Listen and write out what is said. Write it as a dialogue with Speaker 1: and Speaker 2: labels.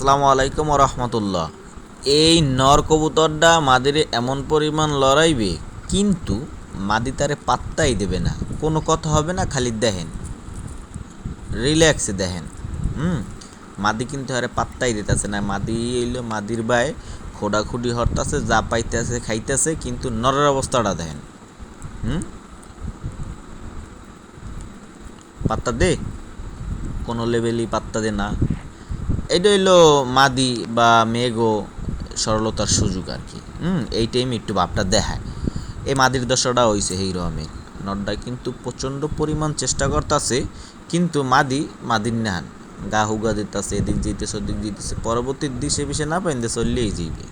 Speaker 1: আসসালামু আলাইকুম রহমতুল্লাহ। এই নর কবুতরটা মাদিরে এমন পরিমাণ লড়াইবে, কিন্তু মাদি তারে পাত্তাই দেবে না, কোনো কথা হবে না, খালি দেখেন রিল্যাক্সে দেখেন। মাদি কিন্তু আরে পাত্তাই দিতেছে না। মাদি এলো মাদির বায়ে খোডাখুডি হরতাছে, যা পাইতেছে খাইতেছে, কিন্তু নরের অবস্থাটা দেখেন। পাত্তা দে, কোনো লেভেলই পাত্তা দে না। এটা হইলো মাদি বা মেঘও সরলতার সুযোগ আর কি। এই টাইমে একটু ভাবটা দেখায়। এই মাদির দশাটা হইছে এই রকমের। নটটা কিন্তু প্রচণ্ড পরিমাণ চেষ্টা করতেছে, কিন্তু মাদির নাহান গা হুগা দিতেছে, এদিক যেতেছে ওদিক যেতেছে, পরবর্তী দিশে পিছে না পাইন চললেই যাইবে।